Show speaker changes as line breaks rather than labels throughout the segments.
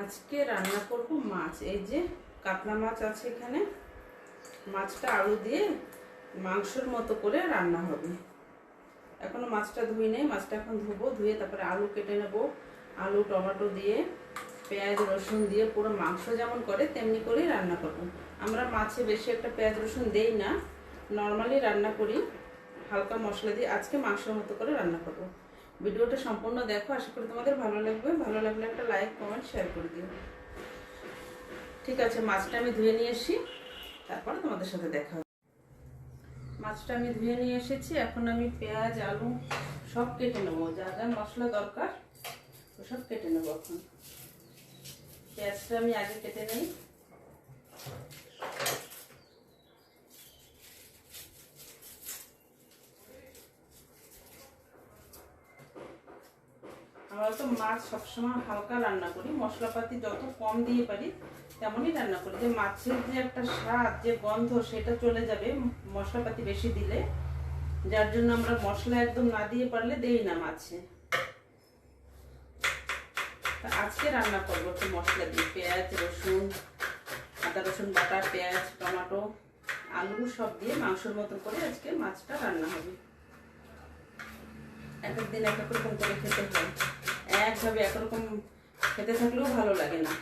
আজকে রান্না করব মাছ। এই যে কাতলা মাছ আছে এখানে। মাছটা আলু দিয়ে মাংসের মতো করে রান্না হবে। এখনো মাছটা ধুই নেই, মাছটা এখন ধুবো। ধুয়ে তারপরে আলু কেটে নেব। আলু টমেটো দিয়ে পেঁয়াজ রসুন দিয়ে পুরো মাংস যেমন করে তেমনি করেই রান্না করব। আমরা মাছে বেশি একটা পেঁয়াজ রসুন দেই না, নর্মালি রান্না করি হালকা মশলা দিয়ে। আজকে মাংসের মতো করে রান্না করব। ভিডিওটা সম্পূর্ণ দেখো, আশা করি তোমাদের ভালো লাগবে। ভালো লাগলে একটা লাইক কমেন্ট শেয়ার করে দিও। ঠিক আছে, মাছটা আমি ধুয়ে নিয়ে আসি, তারপরে তোমাদের সাথে দেখা হবে। মাছটা আমি ধুয়ে নিয়ে এসেছি। এখন আমি পেঁয়াজ আলু সব কেটে নেবো, যা যা মশলা দরকার সব কেটে নেবো। এখন পেঁয়াজটা আমি আগে কেটে নেই। আমরা তো মাছ সবসময় হালকা রান্না করি, মশলাপাতি যত কম দিয়ে পারি তেমনই রান্না করি। যে মাছের যে একটা স্বাদ, যে গন্ধ, সেটা চলে যাবে মশলাপাতি বেশি দিলে। যার জন্য আমরা মশলা একদম না দিয়ে পারলে দেই না মাছে। আজকে রান্না করবো একটু মশলা দিয়ে, পেঁয়াজ রসুন, আদা রসুন বাটা, পেঁয়াজ টমেটো আলু সব দিয়ে মাংসের মতো করে আজকে মাছটা রান্না হবে। এক এক দিন এক এক রকম করে খেতে হয়, একভাবে একরকম খেতে থাকলেও ভালো লাগে না।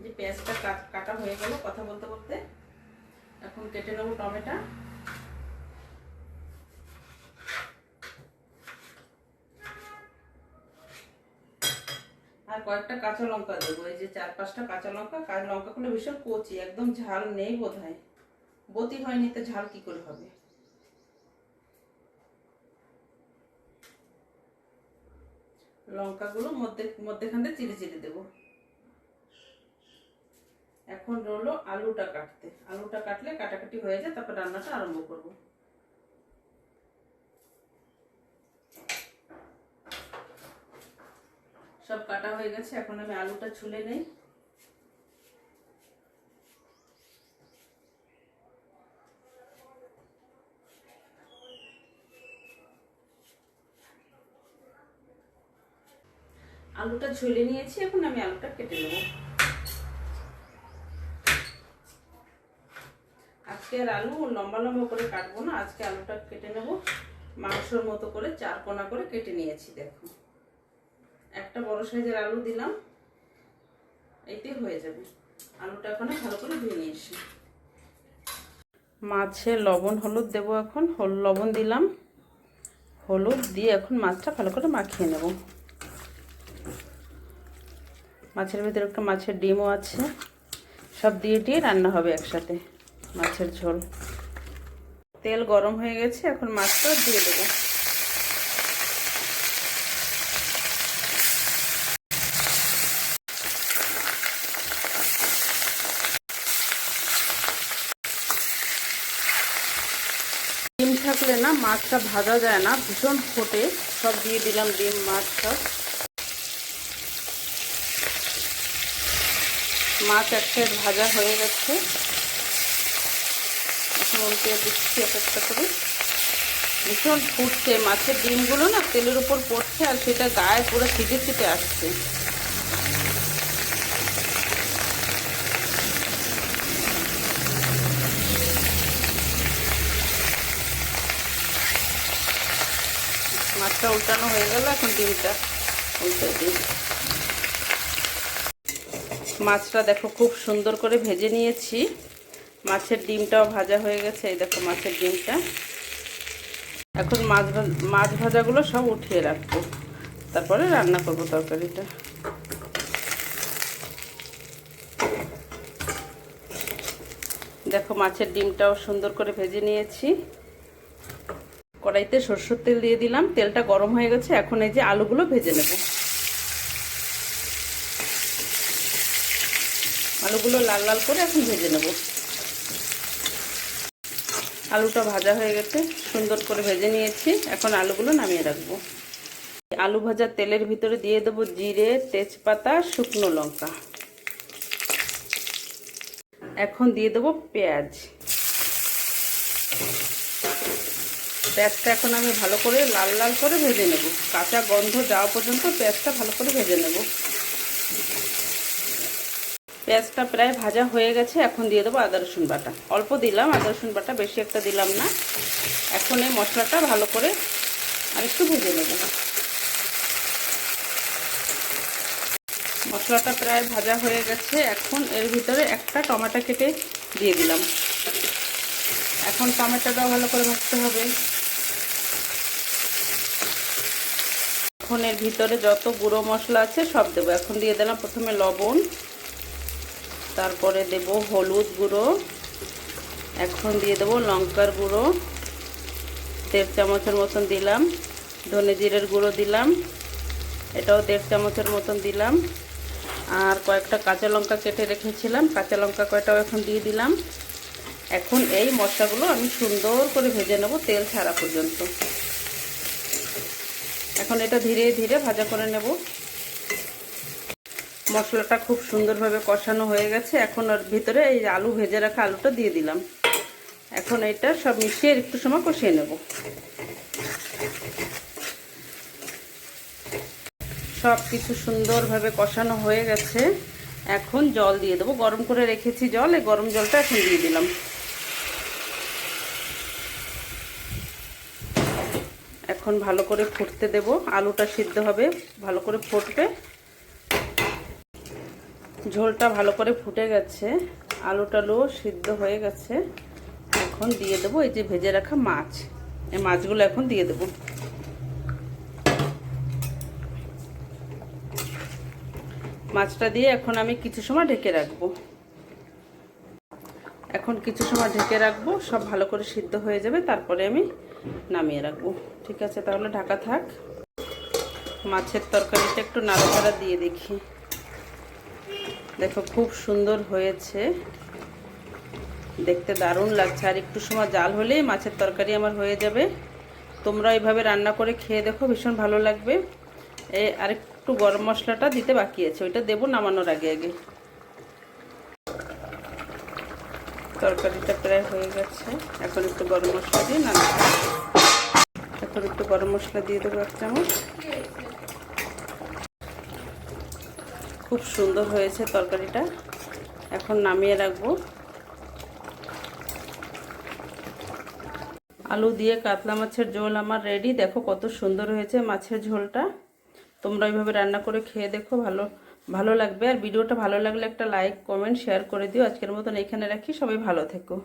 যে পেঁয়াজটা কাটা হয়ে গেল কথা বলতে বলতে। এখন কেটে নেবো টমেটো। আর কয়েকটা কাঁচা লঙ্কা দেবো। এই যে 4-5টা কাঁচা লঙ্কা। লঙ্কাগুলো ভীষণ কচি, একদম ঝাল নেই বোধহয়, বতি হয়নি, তো ঝাল কি করে হবে। লঙ্কাগুলো মধ্যেখান দিয়ে চিড়ে চিড়ে দেবো। এখন রইলো আলুটা কাটতে। আলুটা কাটলে কাটাকাটি হয়ে যায়, তারপর রান্নাটা আরম্ভ করব। সব কাটা হয়ে গেছে, এখন আমি আলুটা ছুলে নেই। আলুটা ছুলে নিয়েছি, এখন আমি আলুটা কেটে নেব। আজকে আর আলু লম্বা লম্বা করে কাটবো না, আজকে আলুটা কেটে নেব মাংসের মতো করে 4 কোনা করে কেটে নিয়েছি। দেখো, একটা বড় সাইজের আলু দিলাম, এইটাই হয়ে যাবে। আলুটা এখন ভালো করে ধুয়ে নিয়ে এসি। মাছে লবণ হলুদ দেবো। এখন লবণ দিলাম, হলুদ দিয়ে এখন মাছটা ভালো করে মাখিয়ে নেব। মাছের ভিতরে একটা মাছের ডিমও আছে, সব দিয়ে রান্না হবে একসাথে মাছের ঝোল। তেল গরম হয়ে গেছে, এখন মাছটা দিয়ে দেবো। ডিম থাকলে না মাছটা ভাজা যায় না, ভীষণ ফোটে। সব দিয়ে দিলাম ডিম মাছ সব। মাছ এক সাইড ভাজা হয়ে গেছে, এখন উল্টে দিচ্ছি এক একটা করে। ভীষণ ফুটছে, মাছের ডিমগুলো না তেলের উপর পড়ছে আর সেটা গায়ে পুরো ছিটে ছিটে আসছে। মাছটা উল্টানো হয়ে গেল, এখন ডিমটা উল্টে দিই। মাছটা দেখো খুব সুন্দর করে ভেজে নিয়েছি। মাছের ডিমটাও ভাজা হয়ে গেছে। এই দেখো মাছের ডিমটা। এখন মাছ ভাজাগুলো সব উঠিয়ে রাখবো, তারপরে রান্না করবো তরকারিটা। দেখো মাছের ডিমটাও সুন্দর করে ভেজে নিয়েছি। কড়াইতে সরষের তেল দিয়ে দিলাম, তেলটা গরম হয়ে গেছে। এখন এই যে আলুগুলো ভেজে নেব। আলুগুলো লাল লাল করে এখন ভেজে নেব। আলুটা ভাজা হয়ে গেছে, সুন্দর করে ভেজে নিয়েছি। এখন আলুগুলো নামিয়ে রাখবো। আলু ভাজা তেলের ভিতরে দিয়ে দেবো জিরে, তেজপাতা, শুকনো লঙ্কা। এখন দিয়ে দেবো পেঁয়াজ। পেঁয়াজটা এখন আমি ভালো করে লাল লাল করে ভেজে নেব। কাঁচা গন্ধ যাওয়া পর্যন্ত পেঁয়াজটা ভালো করে ভেজে নেব। পেঁয়াজটা প্রায় ভাজা হয়ে গেছে, এখন দিয়ে দেবো আদা রসুন বাটা। অল্প দিলাম আদা রসুন বাটা, বেশি একটা দিলাম না। এখন এই মশলাটা ভালো করে আর একটু ভেজে নেব। মশলাটা প্রায় ভাজা হয়ে গেছে, এখন এর ভিতরে একটা টমেটো কেটে দিয়ে দিলাম। এখন টমেটোটা ভালো করে ভাজতে হবে। এখন এর ভিতরে যত গুঁড়ো মশলা আছে সব দেবো। এখন দিয়ে দিলাম প্রথমে লবণ, তারপরে দেব হলুদ গুঁড়ো, এখন দিয়ে দেবো লঙ্কার গুঁড়ো 1.5 চামচের মতন দিলাম। ধনে জিরের গুঁড়ো দিলাম, এটাও 1.5 চামচের মতন দিলাম। আর কয়েকটা কাঁচা লঙ্কা কেটে রেখেছিলাম, কাঁচা লঙ্কা কয়টাও এখন দিয়ে দিলাম। এখন এই মশলাগুলো আমি সুন্দর করে ভেজে নেব তেল ছাড়া পর্যন্ত। এখন এটা ধীরে ধীরে ভাজা করে নেব। মশলাটা খুব সুন্দরভাবে কষানো হয়ে গেছে। এখন ওর ভিতরে এই আলু ভেজে রাখা আলুটা দিয়ে দিলাম। এখন এটা সব মিশিয়ে একটু সময় কষিয়ে নেব। সব কিছু সুন্দরভাবে কষানো হয়ে গেছে। এখন জল দিয়ে দেবো, গরম করে রেখেছি জল, এই গরম জলটা এখন দিয়ে দিলাম। এখন ভালো করে ফুটতে দেব, আলুটা সিদ্ধ হবে, ভালো করে ফুটবে। ঝোলটা ভালো করে ফুটে গেছে, আলু টালুও সিদ্ধ হয়ে গেছে। এখন দিয়ে দেবো এই যে ভেজে রাখা মাছ, এই মাছগুলো এখন দিয়ে দেবো। মাছটা দিয়ে এখন আমি কিছু সময় ঢেকে রাখবো। এখন কিছু সময় ঢেকে রাখবো, সব ভালো করে সিদ্ধ হয়ে যাবে, তারপরে আমি নামিয়ে রাখবো। ঠিক আছে, তাহলে ঢাকা থাক। মাছের তরকারিটা একটু নাড়াচাড়া দিয়ে দেখি। দেখো খুব সুন্দর হয়েছে, দেখতে দারুণ লাগছে। আর একটু সময় জাল হলেই মাছের তরকারি আমার হয়ে যাবে। তোমরা এইভাবে রান্না করে খেয়ে দেখো, ভীষণ ভালো লাগবে। আর একটু গরম মশলাটা দিতে বাকি আছে, ওইটা দেবো নামানোর আগে আগে। তরকারিটা প্রায় হয়ে গেছে, এখন একটু গরম মশলা দিয়ে নামাবো। এখন একটু গরম মশলা দিয়ে দেবো 1 চামচ। খুব সুন্দর হয়েছে তরকারিটা, এখন নামিয়ে রাখবো। আলু দিয়ে কাতলা মাছের ঝোল আমার রেডি। দেখো কত সুন্দর হয়েছে মাছের ঝোলটা। তোমরা এইভাবে রান্না করে খেয়ে দেখো, ভালো লাগবে। আর ভিডিওটা ভালো লাগলে একটা লাইক কমেন্ট শেয়ার করে দিও। আজকের মতন এখানে রাখি, সবাই ভালো থেকো।